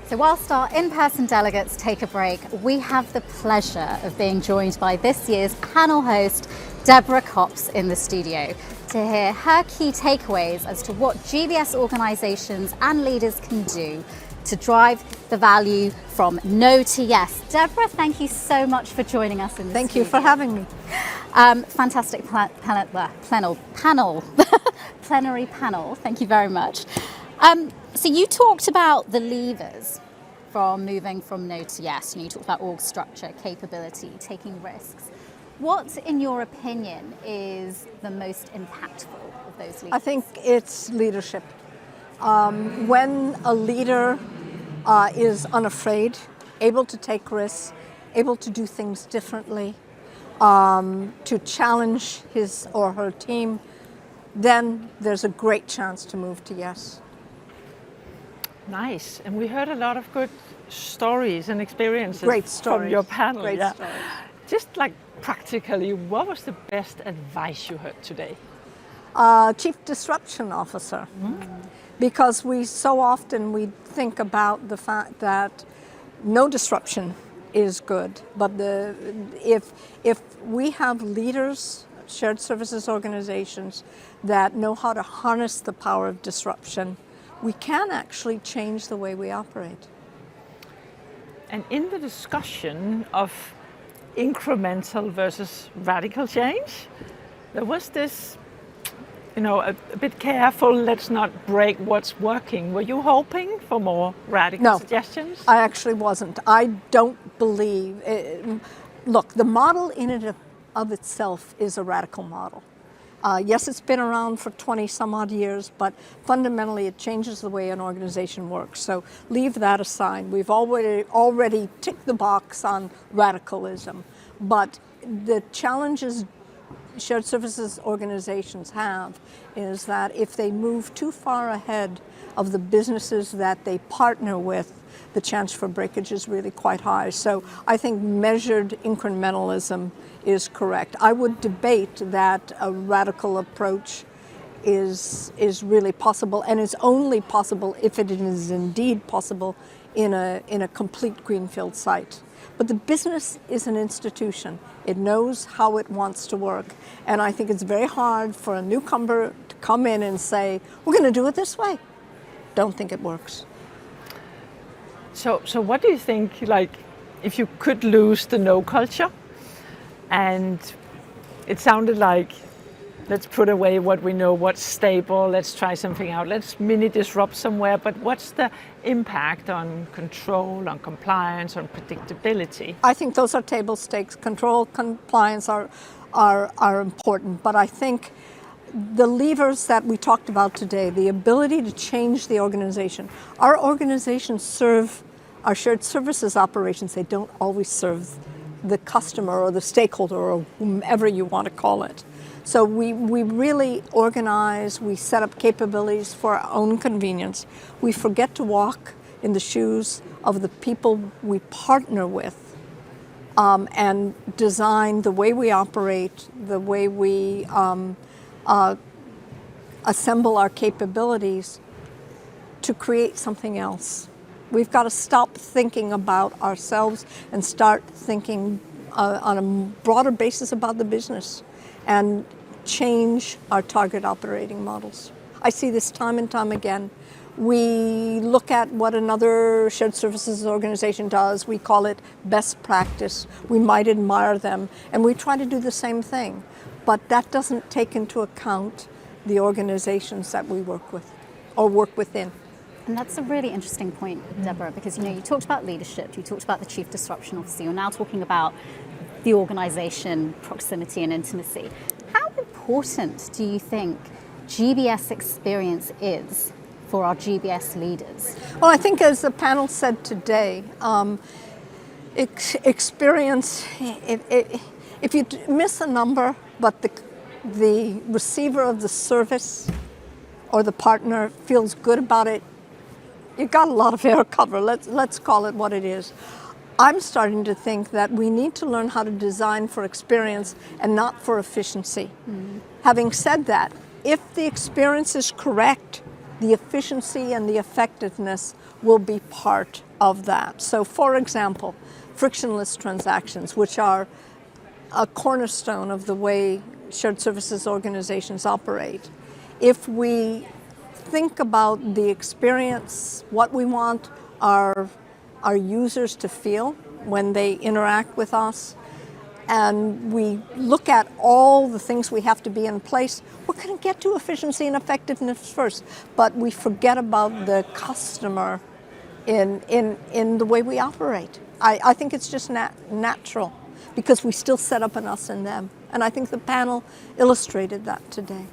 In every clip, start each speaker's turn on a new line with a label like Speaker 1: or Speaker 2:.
Speaker 1: So whilst our in-person delegates take a break, we have the pleasure of being joined by this year's panel host, Deborah Kops, in the studio to hear her key takeaways as to what GBS organisations and leaders can do to drive the value from no to yes. Deborah, thank you so much for joining us in the studio.
Speaker 2: Thank you for having me.
Speaker 1: Fantastic plenary panel. Thank you very much. So you talked about the levers from moving from no to yes. You talked about org structure, capability, taking risks. What, in your opinion, is the most impactful of those levers?
Speaker 2: I think it's leadership. When a leader is unafraid, able to take risks, able to do things differently, to challenge his or her team, then there's a great chance to move to yes.
Speaker 3: Nice. And we heard a lot of good stories and experiences from your panel.
Speaker 2: Great stories.
Speaker 3: Just like practically, what was the best advice you heard today?
Speaker 2: Chief Disruption Officer. Because we so often we think about the fact that no disruption is good, but if we have leaders, shared services organizations that know how to harness the power of disruption, we can actually change the way we operate.
Speaker 3: And in the discussion of incremental versus radical change, there was this, a bit careful, let's not break what's working. Were you hoping for more radical suggestions?
Speaker 2: I actually wasn't. I don't believe, look, the model in and of itself is a radical model. Yes, it's been around for 20 some odd years, but fundamentally it changes the way an organization works. So leave that aside. We've already ticked the box on radicalism, but the challenges shared services organizations have is that if they move too far ahead of the businesses that they partner with, the chance for breakage is really quite high. So I think measured incrementalism is correct. I would debate that a radical approach is really possible, and it's only possible if it is indeed possible in a complete greenfield site. But the business is an institution. It knows how it wants to work. And I think it's very hard for a newcomer to come in and say, we're going to do it this way. Don't think it works.
Speaker 3: So what do you think, if you could lose the no culture, and it sounded like, let's put away what we know, what's stable, let's try something out, let's mini disrupt somewhere, but what's the impact on control, on compliance, on predictability?
Speaker 2: I think those are table stakes. Control, compliance are important, but I think the levers that we talked about today, the ability to change the organization. Our organizations serve our shared services operations. They don't always serve the customer or the stakeholder or whomever you want to call it. So we really organize, we set up capabilities for our own convenience. We forget to walk in the shoes of the people we partner with and design the way we operate, the way we assemble our capabilities to create something else. We've got to stop thinking about ourselves and start thinking on a broader basis about the business and change our target operating models. I see this time and time again. We look at what another shared services organization does. We call it best practice. We might admire them, and we try to do the same thing. But that doesn't take into account the organizations that we work with or work within.
Speaker 1: And that's a really interesting point, Deborah, because you talked about leadership, you talked about the Chief Disruption Officer, you're now talking about the organization, proximity and intimacy. How important do you think GBS experience is for our GBS leaders?
Speaker 2: Well, I think as the panel said today, experience, if you miss a number, but the receiver of the service or the partner feels good about it, you've got a lot of air cover. Let's call it what it is. I'm starting to think that we need to learn how to design for experience and not for efficiency. Having said that, if the experience is correct, the efficiency and the effectiveness will be part of that. So for example, frictionless transactions, which are a cornerstone of the way shared services organizations operate. If we think about the experience, what we want our users to feel when they interact with us, and we look at all the things we have to be in place, we're going to get to efficiency and effectiveness first, but we forget about the customer in the way we operate. I think it's just natural, because we still set up an us and them. And I think the panel illustrated that today.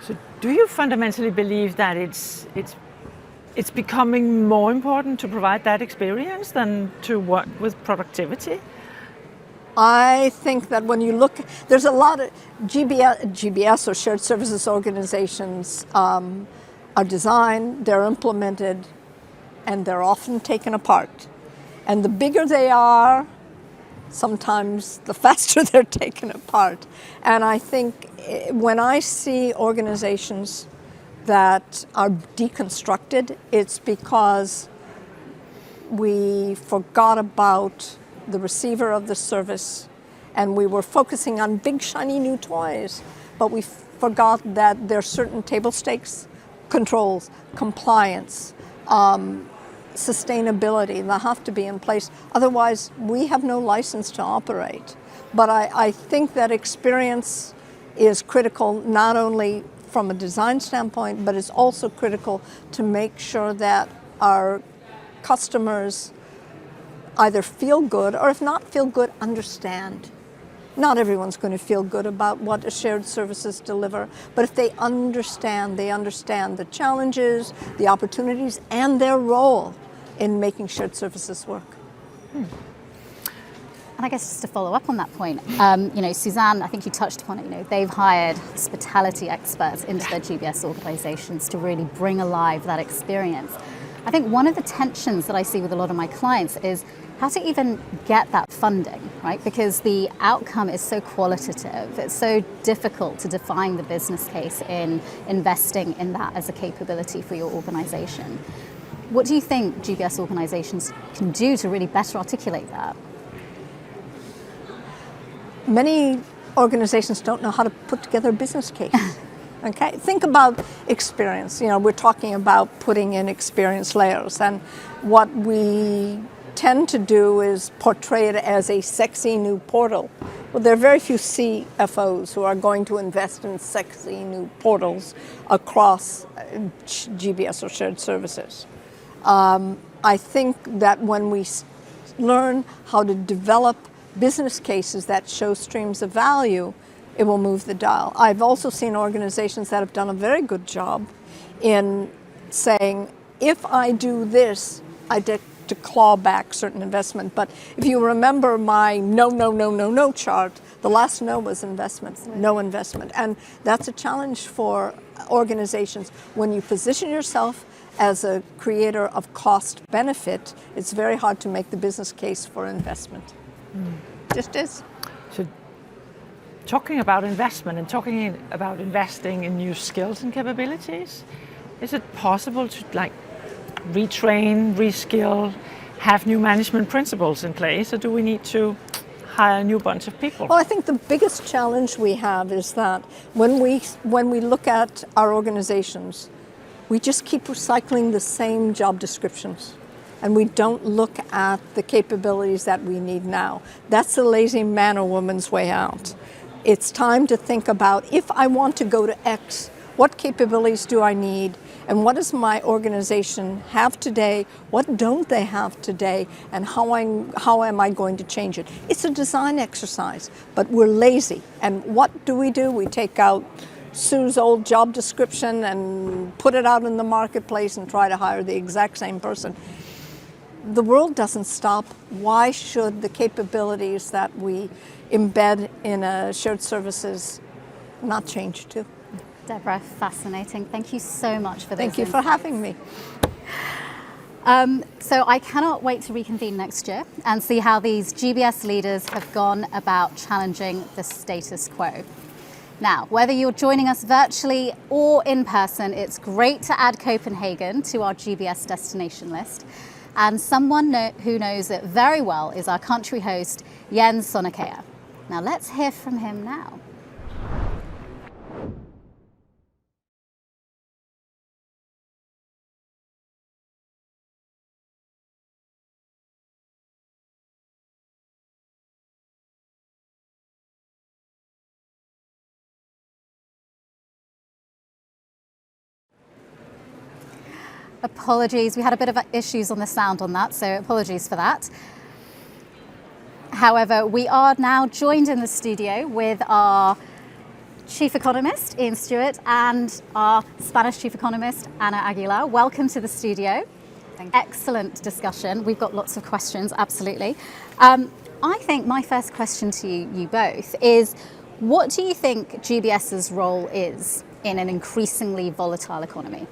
Speaker 3: So do you fundamentally believe that it's becoming more important to provide that experience than to work with productivity?
Speaker 2: I think that when you look, there's a lot of GBS or shared services organizations are designed, they're implemented, and they're often taken apart. And the bigger they are, sometimes the faster they're taken apart. And I think when I see organizations that are deconstructed, it's because we forgot about the receiver of the service, and we were focusing on big shiny new toys, but we forgot that there are certain table stakes, controls, compliance, sustainability that have to be in place. Otherwise, we have no license to operate. But I think that experience is critical, not only from a design standpoint, but it's also critical to make sure that our customers either feel good, or if not feel good, understand. Not everyone's going to feel good about what shared services deliver, but if they understand the challenges, the opportunities, and their role in making shared services work.
Speaker 1: And I guess just to follow up on that point, Suzanne, I think you touched upon it, they've hired hospitality experts into their GBS organizations to really bring alive that experience. I think one of the tensions that I see with a lot of my clients is how to even get that funding, right? Because the outcome is so qualitative. It's so difficult to define the business case in investing in that as a capability for your organization. What do you think GBS organizations can do to really better articulate that?
Speaker 2: Many organizations don't know how to put together a business case. Okay, think about experience. We're talking about putting in experience layers, and what we tend to do is portray it as a sexy new portal. Well, there are very few CFOs who are going to invest in sexy new portals across GBS or shared services. I think that when we learn how to develop business cases that show streams of value, it will move the dial. I've also seen organizations that have done a very good job in saying, if I do this, I get to claw back certain investment. But if you remember my no chart, the last no was investment, no investment. And that's a challenge for organizations. When you position yourself as a creator of cost benefit, it's very hard to make the business case for investment. Just is.
Speaker 3: So talking about investment and talking about investing in new skills and capabilities, is it possible to retrain, reskill, have new management principles in place, or do we need to hire a new bunch of people?
Speaker 2: Well, I think the biggest challenge we have is that when we look at our organizations, we just keep recycling the same job descriptions, and we don't look at the capabilities that we need now. That's the lazy man or woman's way out. It's time to think about, if I want to go to X, what capabilities do I need? And what does my organization have today? What don't they have today? And how am I going to change it? It's a design exercise, but we're lazy. And what do? We take out Sue's old job description and put it out in the marketplace and try to hire the exact same person. The world doesn't stop. Why should the capabilities that we embed in a shared services not change too?
Speaker 1: Deborah, fascinating. Thank you so much for this.
Speaker 2: Thank you for having me.
Speaker 1: So I cannot wait to reconvene next year and see how these GBS leaders have gone about challenging the status quo. Now, whether you're joining us virtually or in person, it's great to add Copenhagen to our GBS destination list. And someone who knows it very well is our country host, Jens Sonnekær. Now let's hear from him now. Apologies, we had a bit of issues on the sound on that, so apologies for that. However, we are now joined in the studio with our Chief Economist, Ian Stewart, and our Spanish Chief Economist, Ana Aguilar. Welcome to the studio.
Speaker 4: Thank you.
Speaker 1: Excellent discussion. We've got lots of questions, absolutely. I think my first question to you both is, what do you think GBS's role is in an increasingly volatile economy?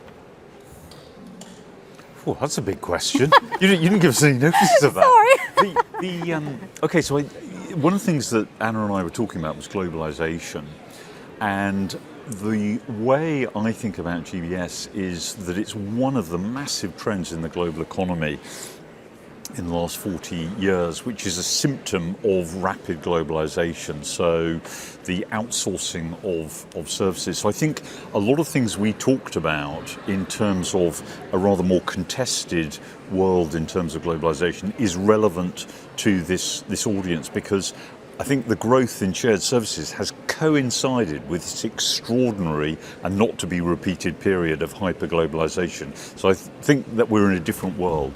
Speaker 5: Oh, that's a big question. You didn't give us any notice of that.
Speaker 1: Sorry.
Speaker 5: Okay, so one of the things that Anna and I were talking about was globalization. And the way I think about GBS is that it's one of the massive trends in the global economy in the last 40 years, which is a symptom of rapid globalization. So the outsourcing of services. So I think a lot of things we talked about in terms of a rather more contested world in terms of globalization is relevant to this audience, because I think the growth in shared services has coincided with this extraordinary and not to be repeated period of hyper-globalization. So I think that we're in a different world.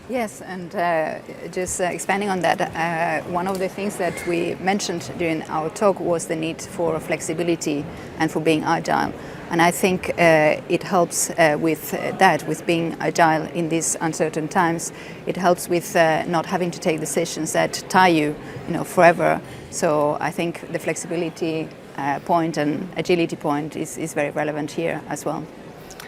Speaker 4: Yes, and just expanding on that, one of the things that we mentioned during our talk was the need for flexibility and for being agile. And I think it helps with that, with being agile in these uncertain times. It helps with not having to take decisions that tie you, forever. So I think the flexibility point and agility point is very relevant here as well.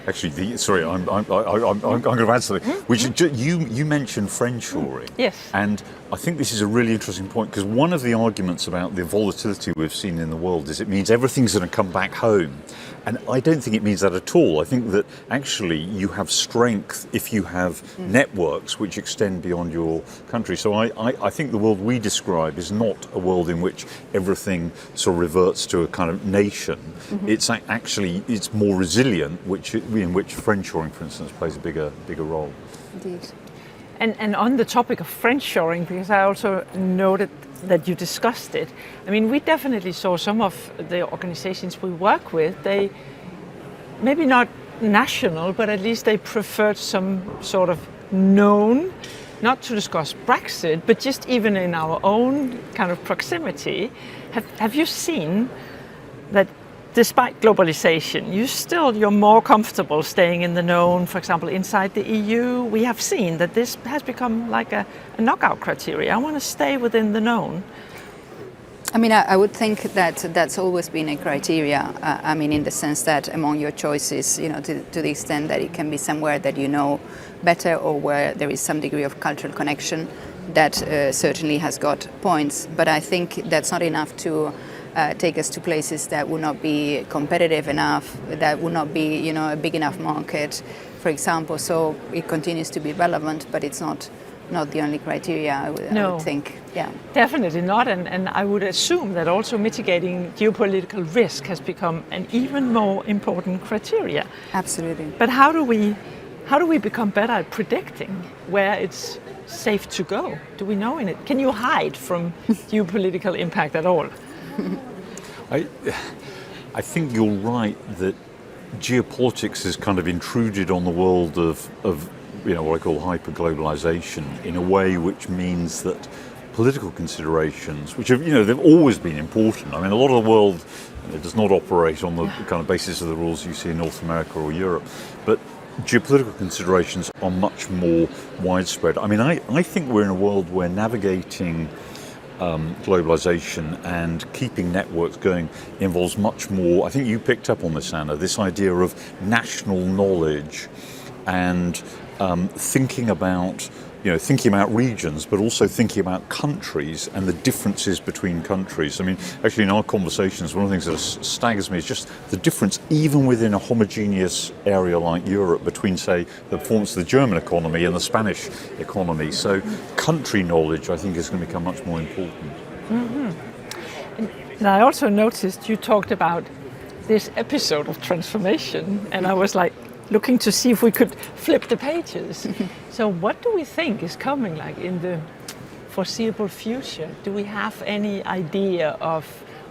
Speaker 5: Actually, sorry, I'm going to add something. Which you mentioned friendshoring.
Speaker 3: Yes.
Speaker 5: And I think this is a really interesting point, because one of the arguments about the volatility we've seen in the world is it means everything's going to come back home. And I don't think it means that at all. I think that actually you have strength if you have networks which extend beyond your country. So I think the world we describe is not a world in which everything sort of reverts to a kind of nation. It's actually, it's more resilient, in which friendshoring, for instance, plays a bigger role.
Speaker 4: Indeed.
Speaker 3: And on the topic of friendshoring, because I also noted that you discussed it, I mean, we definitely saw some of the organizations we work with, they, maybe not national, but at least they preferred some sort of known, not to discuss Brexit, but just even in our own kind of proximity. Have you seen that despite globalization, you're more comfortable staying in the known? For example, inside the EU, we have seen that this has become like a knockout criteria. I want to stay within the known.
Speaker 4: I mean, I would think that that's always been a criteria. I mean, in the sense that among your choices, to the extent that it can be somewhere that you know better or where there is some degree of cultural connection, that certainly has got points. But I think that's not enough to take us to places that would not be competitive enough, that would not be, a big enough market, for example. So it continues to be relevant, but it's not the only criteria, I would think. Yeah.
Speaker 3: Definitely not, and I would assume that also mitigating geopolitical risk has become an even more important criteria.
Speaker 4: Absolutely.
Speaker 3: But how do we become better at predicting where it's safe to go? Do we know in it? Can you hide from geopolitical impact at all?
Speaker 5: I think you're right that geopolitics has kind of intruded on the world of what I call hyper-globalization in a way which means that political considerations, which have, they've always been important. I mean, a lot of the world does not operate on the kind of basis of the rules you see in North America or Europe, but geopolitical considerations are much more widespread. I mean, I think we're in a world where navigating globalization and keeping networks going involves much more. I think you picked up on this, Anna, this idea of national knowledge and thinking about thinking about regions, but also thinking about countries and the differences between countries. I mean, actually in our conversations, one of the things that staggers me is just the difference, even within a homogeneous area like Europe, between, say, the performance of the German economy and the Spanish economy. So country knowledge, I think, is going to become much more important.
Speaker 3: Mm-hmm. And I also noticed you talked about this episode of transformation, and I was like, looking to see if we could flip the pages. So what do we think is coming like in the foreseeable future? Do we have any idea of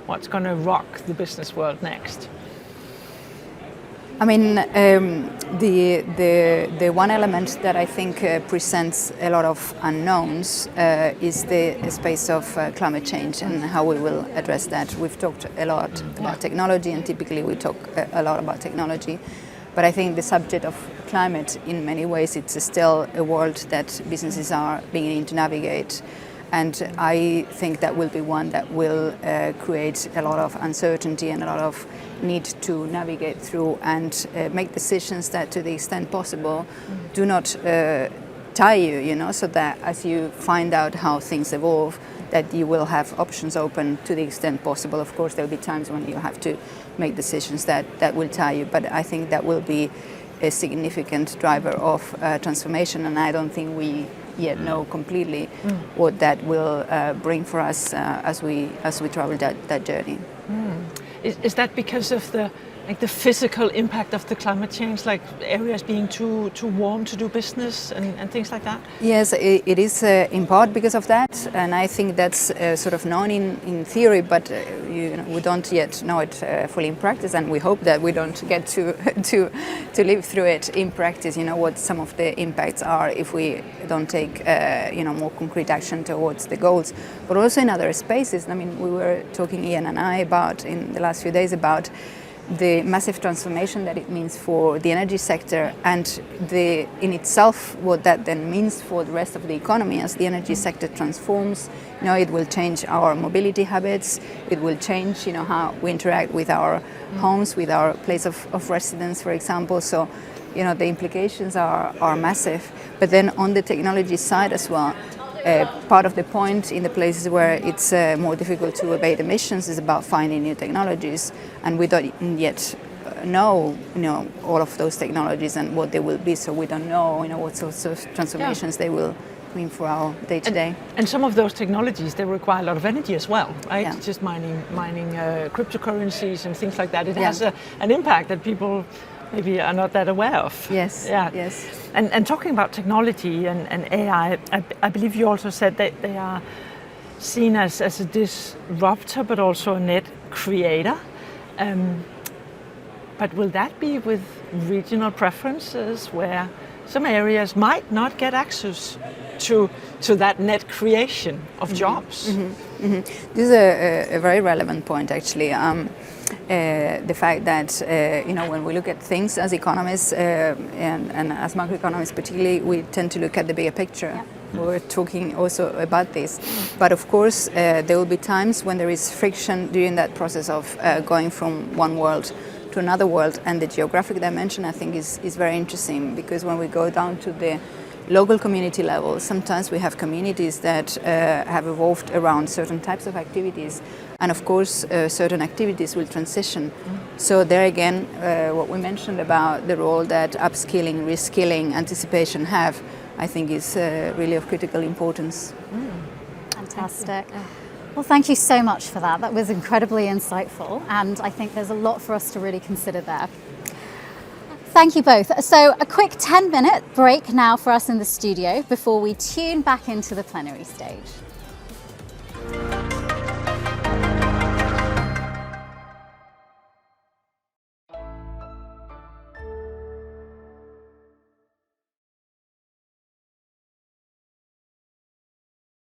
Speaker 3: what's going to rock the business world next?
Speaker 4: I mean, the one element that I think presents a lot of unknowns is the space of climate change and how we will address that. We've talked a lot about technology, and typically we talk a lot about technology. But I think the subject of climate, in many ways, it's still a world that businesses are beginning to navigate. And I think that will be one that will create a lot of uncertainty and a lot of need to navigate through and make decisions that, to the extent possible, do not tie you, so that as you find out how things evolve, that you will have options open to the extent possible. Of course, there will be times when you have to make decisions that will tie you, but I think that will be a significant driver of transformation, and I don't think we yet know completely what that will bring for us as we travel that journey.
Speaker 3: Is that because of the physical impact of the climate change, like areas being too warm to do business and things like that?
Speaker 4: Yes, it is in part because of that, and I think that's sort of known in theory, but we don't yet know it fully in practice, and we hope that we don't get to live through it in practice. What some of the impacts are if we don't take more concrete action towards the goals, but also in other spaces. I mean, we were talking, Ian and I, about in the last few days about the massive transformation that it means for the energy sector, and in itself what that then means for the rest of the economy as the energy sector transforms. It will change our mobility habits, it will change how we interact with our homes, with our place of residence, for example. So the implications are massive. But then on the technology side as well, part of the point in the places where it's more difficult to abate emissions is about finding new technologies, and we don't yet know all of those technologies and what they will be. So we don't know what sorts of transformations they will mean for our day-to-day.
Speaker 3: And some of those technologies, they require a lot of energy as well, right?
Speaker 4: Yeah.
Speaker 3: Just mining cryptocurrencies and things like that. It has an impact that people maybe are not that aware of.
Speaker 4: Yes.
Speaker 3: Yeah.
Speaker 4: Yes.
Speaker 3: And talking about technology and AI, I believe you also said that they are seen as a disruptor, but also a net creator. But will that be with regional preferences, where some areas might not get access to that net creation of jobs?
Speaker 4: Mm-hmm. Mm-hmm. This is a very relevant point, actually. The fact that when we look at things as economists and as macroeconomists particularly, we tend to look at the bigger picture. Yeah. We're talking also about this, but of course there will be times when there is friction during that process of going from one world to another world, and the geographic dimension I think is very interesting, because when we go down to the local community level, sometimes we have communities that have evolved around certain types of activities, and of course certain activities will transition. So there again, what we mentioned about the role that upskilling, reskilling, anticipation have, I think is really of critical importance.
Speaker 1: Fantastic. Well, thank you so much for that. That was incredibly insightful, and I think there's a lot for us to really consider there. Thank you both. So a quick 10-minute break now for us in the studio before we tune back into the plenary stage.